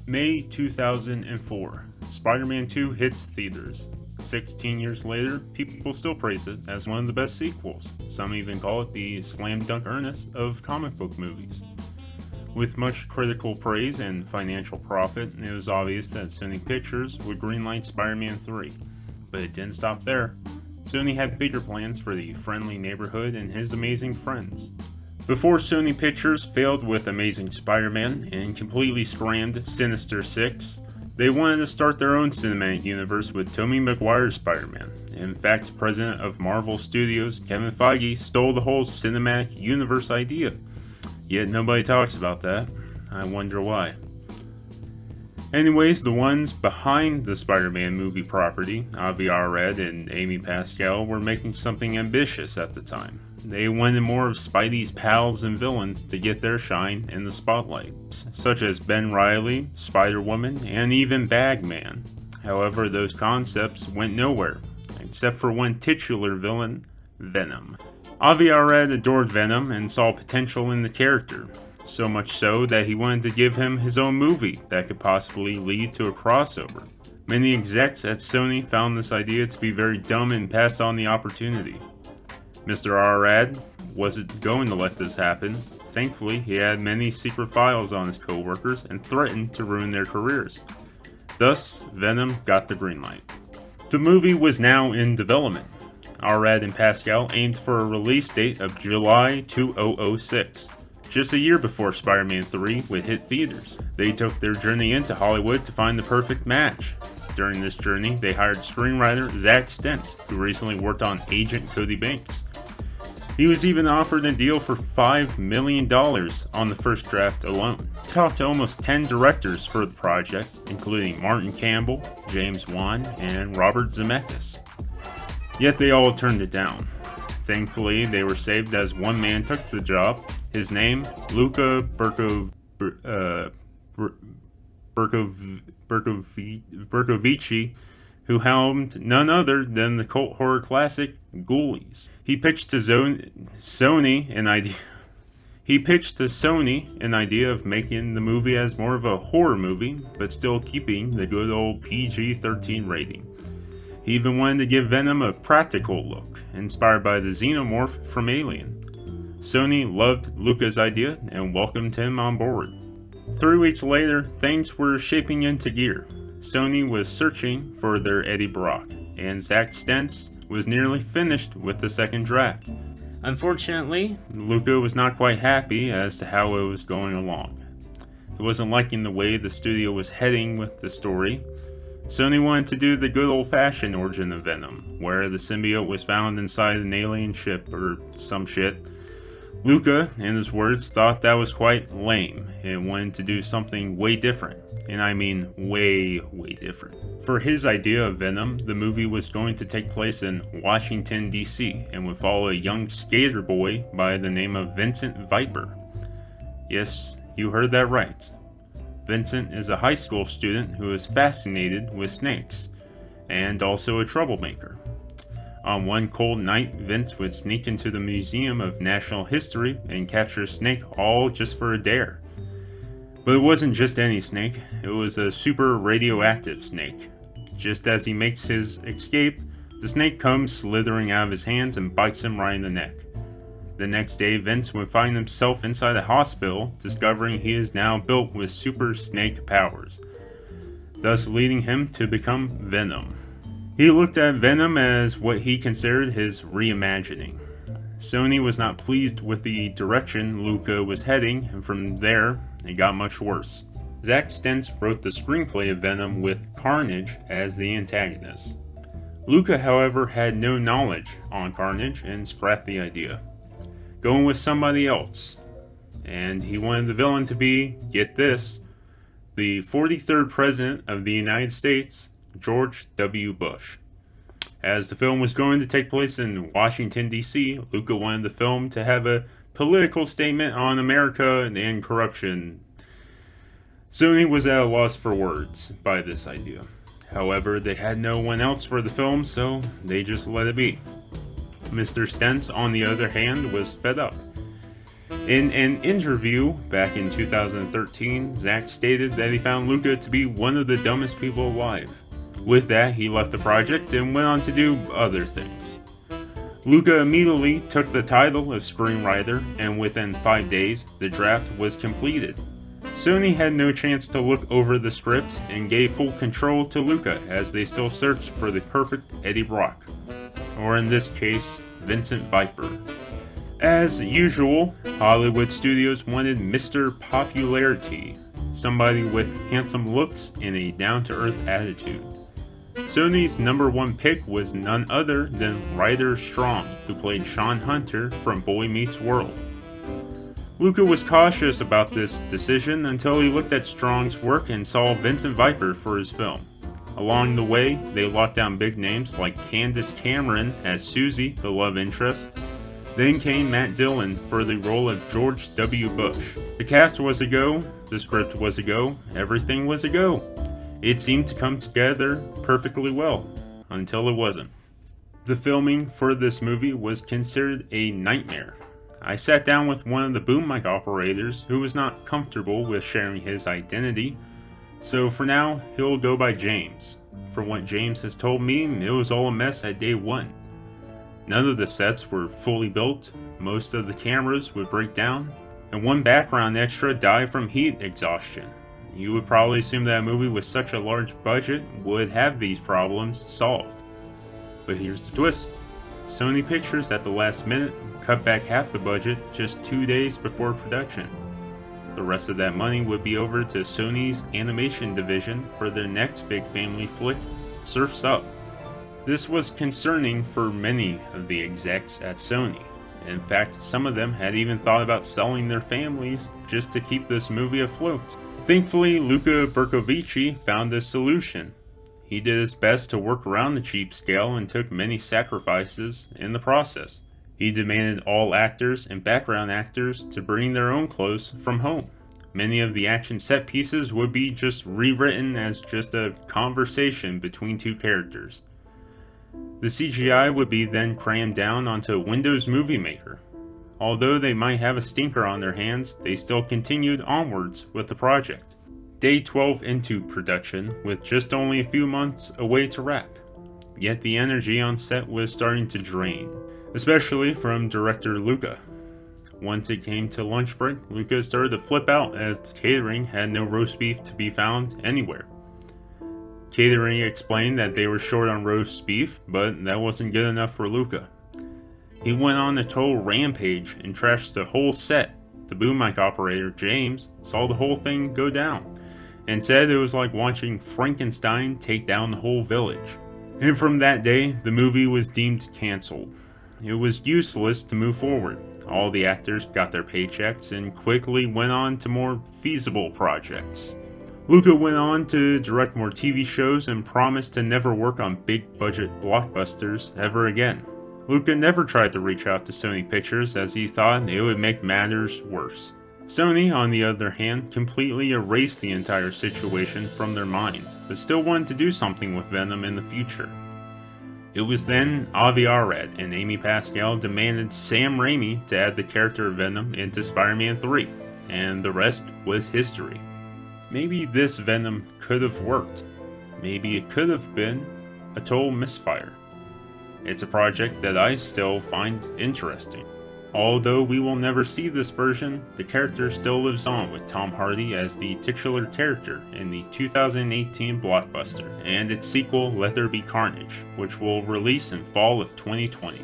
May 2004, Spider-Man 2 hits theaters. 16 years later, people still praise it as one of the best sequels. Some even call it the slam dunk Ernest of comic book movies. With much critical praise and financial profit, it was obvious that Sony Pictures would greenlight Spider-Man 3. But it didn't stop there. Sony had bigger plans for the friendly neighborhood and his amazing friends. Before Sony Pictures failed with Amazing Spider-Man and completely scrammed Sinister Six, they wanted to start their own cinematic universe with Tobey Maguire's Spider-Man. In fact, president of Marvel Studios, Kevin Feige, stole the whole cinematic universe idea. Yet nobody talks about that. I wonder why. Anyways, the ones behind the Spider-Man movie property, Avi Arad and Amy Pascal, were making something ambitious at the time. They wanted more of Spidey's pals and villains to get their shine in the spotlight, such as Ben Reilly, Spider-Woman, and even Bagman. However, those concepts went nowhere, except for one titular villain, Venom. Avi Arad adored Venom and saw potential in the character, so much so that he wanted to give him his own movie that could possibly lead to a crossover. Many execs at Sony found this idea to be very dumb and passed on the opportunity. Mr. Arad wasn't going to let this happen. Thankfully, he had many secret files on his co-workers and threatened to ruin their careers. Thus, Venom got the green light. The movie was now in development. Arad and Pascal aimed for a release date of July 2006, just a year before Spider-Man 3 would hit theaters. They took their journey into Hollywood to find the perfect match. During this journey, they hired screenwriter Zack Stentz, who recently worked on Agent Cody Banks. He was even offered a deal for $5 million on the first draft alone. Talked to almost 10 directors for the project, including Martin Campbell, James Wan, and Robert Zemeckis. Yet they all turned it down. Thankfully, they were saved as one man took the job. His name, Luca Bercovici, who helmed none other than the cult horror classic Ghoulies. He pitched to Sony an idea of making the movie as more of a horror movie, but still keeping the good old PG-13 rating. He even wanted to give Venom a practical look, inspired by the xenomorph from Alien. Sony loved Luca's idea and welcomed him on board. 3 weeks later, things were shaping into gear. Sony was searching for their Eddie Brock, and Zack Stentz was nearly finished with the second draft. Unfortunately, Luca was not quite happy as to how it was going along. He wasn't liking the way the studio was heading with the story. Sony wanted to do the good old-fashioned origin of Venom, where the symbiote was found inside an alien ship or some shit. Luca, in his words, thought that was quite lame and wanted to do something way different. And I mean way different. For his idea of Venom, the movie was going to take place in Washington, D.C. and would follow a young skater boy by the name of Vincent Viper. Yes, you heard that right. Vincent is a high school student who is fascinated with snakes, and also a troublemaker. On one cold night, Vince would sneak into the Museum of National History and capture a snake all just for a dare. But it wasn't just any snake, it was a super radioactive snake. Just as he makes his escape, the snake comes slithering out of his hands and bites him right in the neck. The next day, Vince would find himself inside a hospital, discovering he is now built with super snake powers, thus leading him to become Venom. He looked at Venom as what he considered his reimagining. Sony was not pleased with the direction Luca was heading, and from there, it got much worse. Zack Stentz wrote the screenplay of Venom with Carnage as the antagonist. Luca, however, had no knowledge on Carnage and scrapped the idea, going with somebody else. And he wanted the villain to be, get this, the 43rd President of the United States, George W. Bush. As the film was going to take place in Washington, D.C., Luca wanted the film to have a political statement on America and corruption. Sony was at a loss for words by this idea. However, they had no one else for the film, so they just let it be. Mr. Stentz, on the other hand, was fed up. In an interview back in 2013, Zack stated that he found Luca to be one of the dumbest people alive. With that, he left the project and went on to do other things. Luca immediately took the title of screenwriter, and within 5 days, the draft was completed. Sony had no chance to look over the script and gave full control to Luca as they still searched for the perfect Eddie Brock, or in this case, Vincent Viper. As usual, Hollywood studios wanted Mr. Popularity, somebody with handsome looks and a down-to-earth attitude. Sony's number one pick was none other than Ryder Strong, who played Sean Hunter from Boy Meets World. Luca was cautious about this decision until he looked at Strong's work and saw Vincent Viper for his film. Along the way, they locked down big names like Candace Cameron as Susie, the love interest. Then came Matt Dillon for the role of George W. Bush. The cast was a go, the script was a go, everything was a go. It seemed to come together perfectly well, until it wasn't. The filming for this movie was considered a nightmare. I sat down with one of the boom mic operators who was not comfortable with sharing his identity, so for now, he'll go by James. From what James has told me, it was all a mess at day one. None of the sets were fully built, most of the cameras would break down, and one background extra died from heat exhaustion. You would probably assume that a movie with such a large budget would have these problems solved. But here's the twist. Sony Pictures at the last minute cut back half the budget just 2 days before production. The rest of that money would be over to Sony's animation division for their next big family flick, Surf's Up. This was concerning for many of the execs at Sony. In fact, some of them had even thought about selling their families just to keep this movie afloat. Thankfully, Luca Bercovici found a solution. He did his best to work around the cheap scale and took many sacrifices in the process. He demanded all actors and background actors to bring their own clothes from home. Many of the action set pieces would be just rewritten as just a conversation between two characters. The CGI would be then crammed down onto Windows Movie Maker. Although they might have a stinker on their hands, they still continued onwards with the project. Day 12 into production, with just only a few months away to wrap. Yet the energy on set was starting to drain, especially from director Luca. Once it came to lunch break, Luca started to flip out as the catering had no roast beef to be found anywhere. Catering explained that they were short on roast beef, but that wasn't good enough for Luca. He went on a total rampage and trashed the whole set. The boom mic operator, James, saw the whole thing go down, and said it was like watching Frankenstein take down the whole village. And from that day, the movie was deemed canceled. It was useless to move forward. All the actors got their paychecks and quickly went on to more feasible projects. Luca went on to direct more TV shows and promised to never work on big budget blockbusters ever again. Luca never tried to reach out to Sony Pictures as he thought it would make matters worse. Sony, on the other hand, completely erased the entire situation from their minds, but still wanted to do something with Venom in the future. It was then Avi Arad and Amy Pascal demanded Sam Raimi to add the character of Venom into Spider-Man 3, and the rest was history. Maybe this Venom could have worked. Maybe it could have been a total misfire. It's a project that I still find interesting. Although we will never see this version, the character still lives on with Tom Hardy as the titular character in the 2018 blockbuster, and its sequel Let There Be Carnage, which will release in fall of 2020.